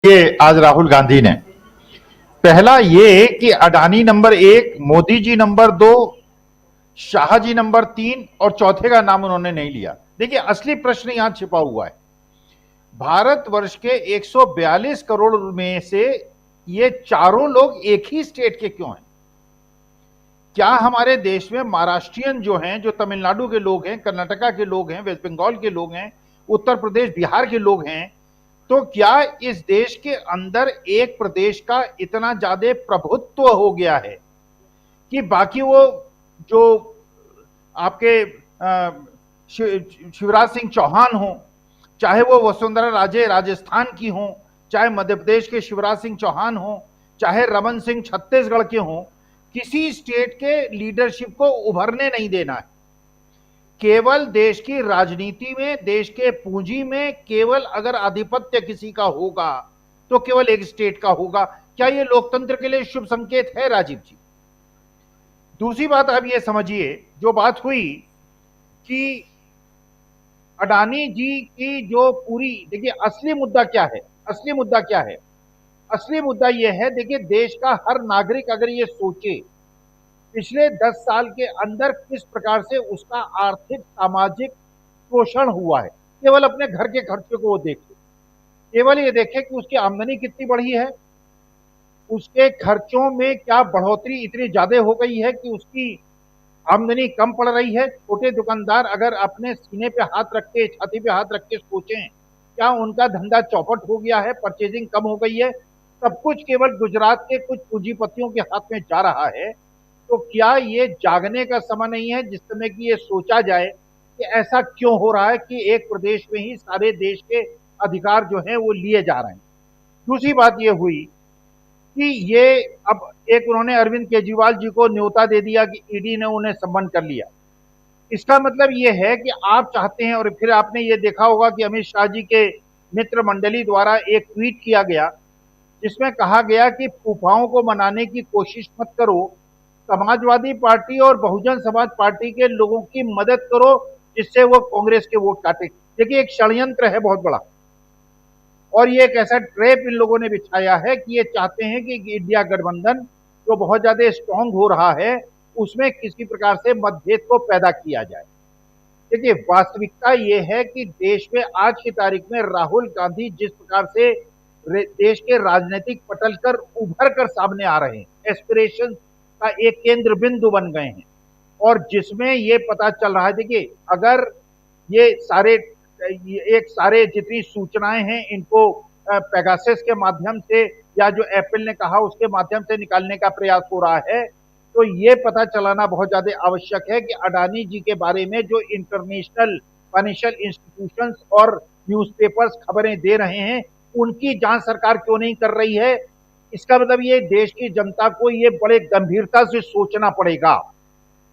ये आज राहुल गांधी ने पहला ये कि Adani number 1, Modi ji number 2, Shah ji number 3 और चौथे का नाम उन्होंने नहीं लिया। देखिए असली प्रश्न यहां छिपा हुआ है। भारतवर्ष के 142 करोड़ में से ये चारों लोग एक ही स्टेट के क्यों हैं? क्या हमारे देश में महाराष्ट्रियन जो हैं, जो तमिलनाडु के लोग हैं, कर्नाटका के लोग हैं, वेस्ट बंगाल के लोग हैं, उत्तर प्रदेश बिहार के लोग हैं, तो क्या इस देश के अंदर एक प्रदेश का इतना ज्यादा प्रभुत्व हो गया है कि बाकी वो जो आपके शिवराज सिंह चौहान हो, चाहे वो वसुंधरा राजे राजस्थान की हो, चाहे मध्य प्रदेश के शिवराज सिंह चौहान हो, चाहे रमन सिंह छत्तीसगढ़ के हो, किसी स्टेट के लीडरशिप को उभरने नहीं देना है। केवल देश की राजनीति में, देश के पूंजी में केवल अगर आधिपत्य किसी का होगा तो केवल एक स्टेट का होगा। क्या यह लोकतंत्र के लिए शुभ संकेत है, राजीव जी? दूसरी बात आप ये समझिए, जो बात हुई कि अडानी जी की जो पूरी, देखिए असली मुद्दा क्या है? असली मुद्दा क्या है? असली मुद्दा यह है, देखिए देश का हर नागरिक अगर ये सोचे पिछले 10 साल के अंदर किस प्रकार से उसका आर्थिक सामाजिक शोषण हुआ है, केवल अपने घर के खर्चे को वो देखे, केवल ये देखे कि उसकी आमदनी कितनी बढ़ी है, उसके खर्चों में क्या बढ़ोतरी इतनी ज्यादा हो गई है कि उसकी आमदनी कम पड़ रही है। छोटे दुकानदार अगर अपने सीने पे हाथ रख के, छाती पे हाथ रख के सोचें, क्या उनका धंधा चौपट हो गया है, परचेजिंग कम हो गई है? सब कुछ केवल गुजरात के कुछ पूंजीपतियों के हाथ में जा रहा है। तो क्या ये जागने का समय नहीं है जिस समय कि ये सोचा जाए कि ऐसा क्यों हो रहा है कि एक प्रदेश में ही सारे देश के अधिकार जो हैं वो लिए जा रहे हैं? दूसरी बात ये हुई कि ये अब एक उन्होंने अरविंद केजरीवाल जी को न्योता दे दिया कि ईडी ने उन्हें सम्मन कर लिया। इसका मतलब ये है कि आप चाहते हैं, और फिर आपने ये देखा होगा कि अमित शाह जी के मित्र मंडली द्वारा एक ट्वीट किया गया जिसमें कहा गया कि फूफाओं को मनाने की कोशिश मत करो, समाजवादी पार्टी और बहुजन समाज पार्टी के लोगों की मदद करो जिससे वो कांग्रेस के वोट काटे। देखिए एक षड्यंत्र है बहुत बड़ा, और ये एक ऐसा ट्रैप इन लोगों ने बिछाया है कि ये चाहते हैं कि इंडिया गठबंधन जो बहुत ज्यादा स्ट्रांग हो रहा है उसमें किसी प्रकार से मतभेद को पैदा किया जाए। देखिए वास्तविकता ये है कि देश में आज की तारीख में राहुल गांधी जिस प्रकार से देश के राजनीतिक पटल कर उभर कर सामने आ रहे हैं, एस्पिरेशन का एक केंद्र बिंदु बन गए हैं, और जिसमें ये पता चल रहा है, देखिए अगर ये सारे एक सारे जितनी सूचनाएं हैं इनको पेगासस के माध्यम से या जो एप्पल ने कहा उसके माध्यम से निकालने का प्रयास हो रहा है, तो ये पता चलाना बहुत ज्यादा आवश्यक है कि अडानी जी के बारे में जो इंटरनेशनल फाइनेंशियल इंस्टीट्यूशंस और न्यूज़पेपर्स खबरें दे रहे हैं उनकी जांच सरकार क्यों नहीं कर रही है? इसका मतलब ये देश की जनता को ये बड़े गंभीरता से सोचना पड़ेगा।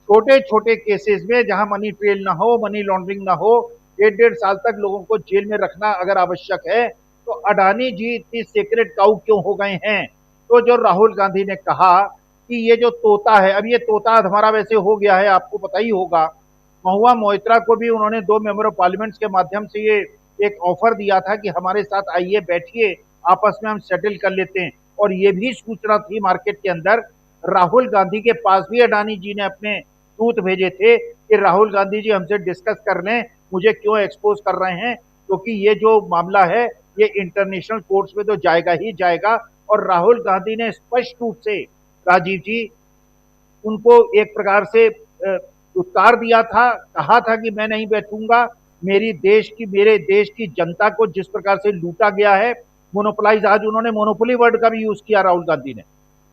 छोटे छोटे केसेस में जहां मनी ट्रेल ना हो, मनी लॉन्ड्रिंग ना हो, 1.5 साल तक लोगों को जेल में रखना अगर आवश्यक है, तो अडानी जी इतनी सेक्रेट काउ क्यों हो गए हैं? तो जो राहुल गांधी ने कहा कि ये जो तोता है, अब ये तोता हमारा वैसे हो गया है, आपको पता ही होगा। महुआ मोइत्रा को भी उन्होंने 2 मेंबर ऑफ पार्लियामेंट के माध्यम से ये एक ऑफर दिया था कि हमारे साथ आइए, बैठिए, आपस में हम सेटल कर लेते हैं। और ये भी सूचना थी मार्केट के अंदर, राहुल गांधी के पास भी अडानी जी ने अपने दूत भेजे थे कि राहुल गांधी जी हमसे डिस्कस कर लें, मुझे क्यों एक्सपोज कर रहे हैं, क्योंकि ये जो मामला है ये इंटरनेशनल कोर्ट्स में तो जाएगा ही जाएगा। और राहुल गांधी ने स्पष्ट रूप से, राजीव जी, उनको एक प्रकार से उत्तर दिया था, कहा था कि मैं नहीं बैठूंगा, मेरे देश की जनता को जिस प्रकार से लूटा गया है, मोनोपोलाइज, आज उन्होंने मोनोपोली वर्ड का भी यूज किया राहुल गांधी ने,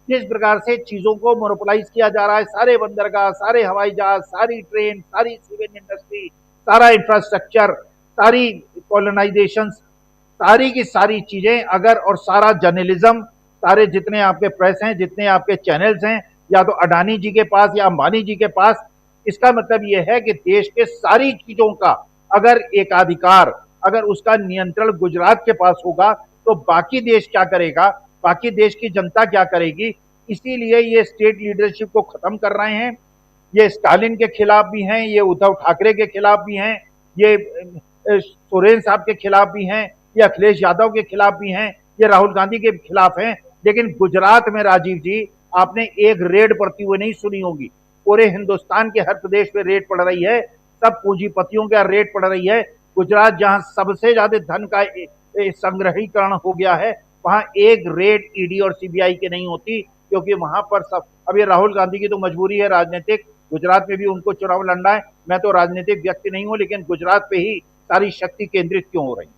जिस प्रकार से चीजों को मोनोपोलाइज किया जा रहा है, सारे बंदरगाह, सारे हवाई जहाज, सारी ट्रेन, सारी सीमेंट इंडस्ट्री, सारा इंफ्रास्ट्रक्चर, सारी कॉलोनाइजेशन, सारी की सारी चीजें अगर, और सारा जर्नलिज्म, सारे जितने आपके प्रेस हैं, जितने आपके चैनल्स हैं, या तो अडानी जी के पास या अंबानी जी के पास। इसका मतलब यह है कि देश के सारी चीजों का अगर एकाधिकार, अगर उसका नियंत्रण गुजरात के पास होगा तो बाकी देश क्या करेगा, बाकी देश की जनता क्या करेगी? इसीलिए ये स्टेट लीडरशिप को खत्म कर रहे हैं। ये स्टालिन के खिलाफ भी हैं, ये उद्धव ठाकरे के खिलाफ भी हैं, ये सोरेन साहब के खिलाफ भी हैं, ये अखिलेश यादव के खिलाफ भी हैं। ये राहुल गांधी के खिलाफ हैं। लेकिन गुजरात में राजीव जी, आपने एक रेड पड़ती हुई नहीं सुनी होगी। पूरे हिंदुस्तान के हर प्रदेश में रेड पड़ रही है, सब पूंजीपतियों का रेड पड़ रही है। गुजरात जहां सबसे ज्यादा धन का संग्रहीकरण हो गया है, वहां एक रेड ईडी और सीबीआई की नहीं होती, क्योंकि वहां पर सब, अब ये राहुल गांधी की तो मजबूरी है राजनीतिक, गुजरात में भी उनको चुनाव लड़ना है। मैं तो राजनीतिक व्यक्ति नहीं हूं, लेकिन गुजरात पे ही सारी शक्ति केंद्रित क्यों हो रही है?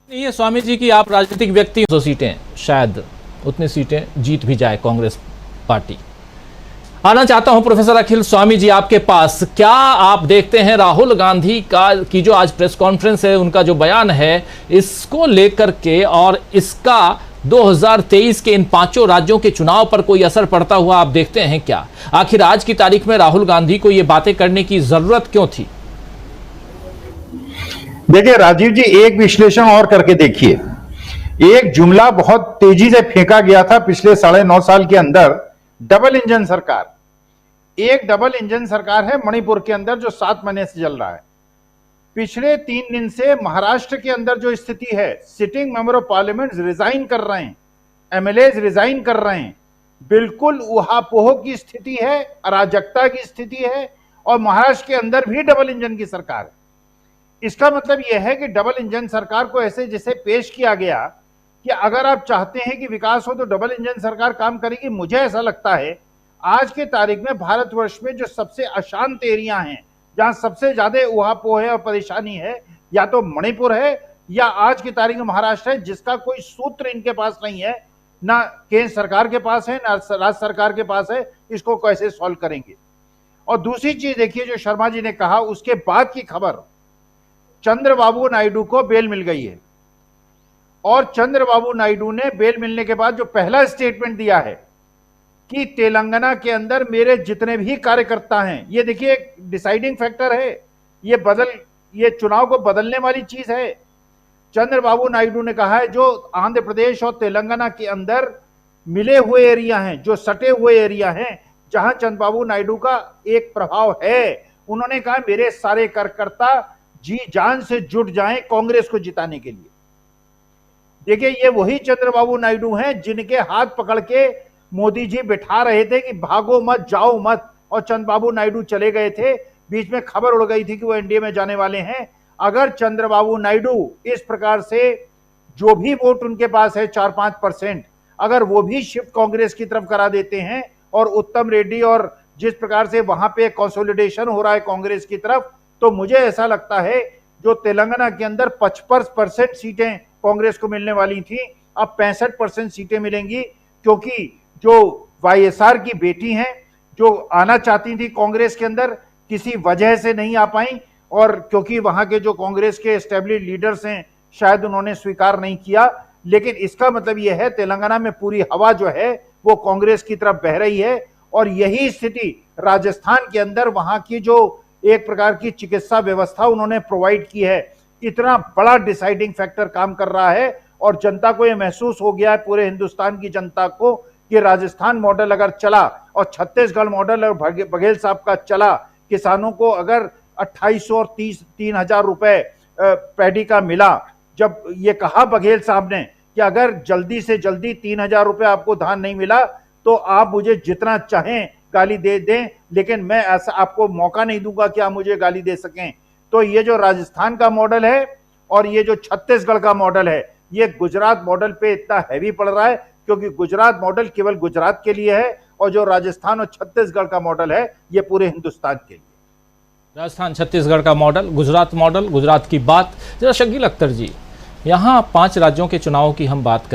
नहीं है स्वामी जी की आप राजनीतिक व्यक्ति, 100 सीटें, शायद उतनी सीटें जीत भी जाए कांग्रेस पार्टी। आना चाहता हूं प्रोफेसर अखिल स्वामी जी आपके पास, क्या आप देखते हैं राहुल गांधी की जो आज प्रेस कॉन्फ्रेंस है, उनका जो बयान है, इसको लेकर के और इसका 2023 के इन 5 राज्यों के चुनाव पर कोई असर पड़ता हुआ आप देखते हैं क्या? आखिर आज की तारीख में राहुल गांधी को यह बातें करने की जरूरत क्यों थी? देखिए राजीव जी, एक विश्लेषण और करके देखिए। एक जुमला बहुत तेजी से फेंका गया था पिछले 9.5 साल के अंदर, डबल इंजन सरकार। एक डबल इंजन सरकार है मणिपुर के अंदर जो 7 महीने से चल रहा है। पिछले 3 दिन से महाराष्ट्र के अंदर जो स्थिति है, sitting member of parliament resign कर रहे हैं, एमएलए रिजाइन कर रहे हैं, बिल्कुल उहापोह की स्थिति है, अराजकता की स्थिति है, और महाराष्ट्र के अंदर भी डबल इंजन की सरकार है। इसका मतलब यह है कि डबल इंजन सरकार को ऐसे जैसे पेश किया गया कि अगर आप चाहते हैं कि विकास हो तो डबल इंजन सरकार काम करेगी। मुझे ऐसा लगता है आज के तारीख में भारतवर्ष में जो सबसे अशांत एरिया हैं, जहां सबसे ज्यादा उहापोह है और परेशानी है, या तो मणिपुर है या आज की तारीख में महाराष्ट्र है, जिसका कोई सूत्र इनके पास नहीं है, ना केंद्र सरकार के पास है ना राज्य सरकार के पास है। इसको कैसे सॉल्व करेंगे? और दूसरी चीज देखिए, जो शर्मा जी ने कहा उसके बाद की खबर, चंद्रबाबू नायडू को बेल मिल गई है, और चंद्रबाबू नायडू ने बेल मिलने के बाद जो पहला स्टेटमेंट दिया है कि तेलंगाना के अंदर मेरे जितने भी कार्यकर्ता हैं, ये देखिए एक डिसाइडिंग फैक्टर है, ये चुनाव को बदलने वाली चीज है। चंद्रबाबू नायडू ने कहा है जो आंध्र प्रदेश और तेलंगाना के अंदर मिले हुए एरिया हैं, जो सटे हुए एरिया हैं, जहां चंद्रबाबू नायडू का एक प्रभाव है, उन्होंने कहा मेरे सारे कार्यकर्ता जी जान से जुट जाएं कांग्रेस को जिताने के लिए। देखिए ये वही चंद्रबाबू नायडू हैं जिनके हाथ पकड़ के मोदी जी बिठा रहे थे कि भागो मत, जाओ मत, और चंद्रबाबू नायडू चले गए थे। बीच में खबर उड़ गई थी कि वो एनडीए में जाने वाले हैं। अगर चंद्रबाबू नायडू इस प्रकार से जो भी वोट उनके पास है 4-5%, अगर वो भी शिफ्ट कांग्रेस की तरफ करा देते हैं, और उत्तम रेड्डी और जिस प्रकार से वहां पे कंसोलिडेशन हो रहा है कांग्रेस की तरफ, तो मुझे ऐसा लगता है जो तेलंगाना के अंदर 55% सीटें कांग्रेस को मिलने वाली थी, अब 65% सीटें मिलेंगी, क्योंकि जो वाईएसआर की बेटी हैं, जो आना चाहती थी कांग्रेस के अंदर, किसी वजह से नहीं आ पाई, और क्योंकि वहां के जो कांग्रेस के एस्टेब्लिश लीडर्स हैं शायद उन्होंने स्वीकार नहीं किया। लेकिन इसका मतलब यह है तेलंगाना में पूरी हवा जो है वो कांग्रेस की तरफ बह रही है, और यही स्थिति राजस्थान के अंदर वहां की जो एक प्रकार की चिकित्सा व्यवस्था उन्होंने प्रोवाइड की है, इतना बड़ा डिसाइडिंग फैक्टर काम कर रहा है। और जनता को यह महसूस हो गया है, पूरे हिंदुस्तान की जनता को, कि राजस्थान मॉडल अगर चला और छत्तीसगढ़ मॉडल और बघेल साहब का चला, किसानों को अगर 2800 और 3,000 रुपए पैडी का मिला, जब ये कहा बघेल साहब ने कि अगर जल्दी से जल्दी 3,000 रुपए आपको धान नहीं मिला तो आप मुझे जितना चाहें गाली दे दें, लेकिन मैं ऐसा आपको मौका नहीं दूंगा कि आप मुझे गाली दे सकें। तो ये जो राजस्थान का मॉडल है और ये जो छत्तीसगढ़ का मॉडल है, ये गुजरात मॉडल पे इतना हैवी पड़ रहा है, क्योंकि गुजरात मॉडल केवल गुजरात के लिए है, और जो राजस्थान और छत्तीसगढ़ का मॉडल है ये पूरे हिंदुस्तान के लिए। राजस्थान छत्तीसगढ़ का मॉडल, गुजरात मॉडल, गुजरात की बात। जरा शकील अख्तर जी, यहाँ 5 राज्यों के चुनाव की हम बात कर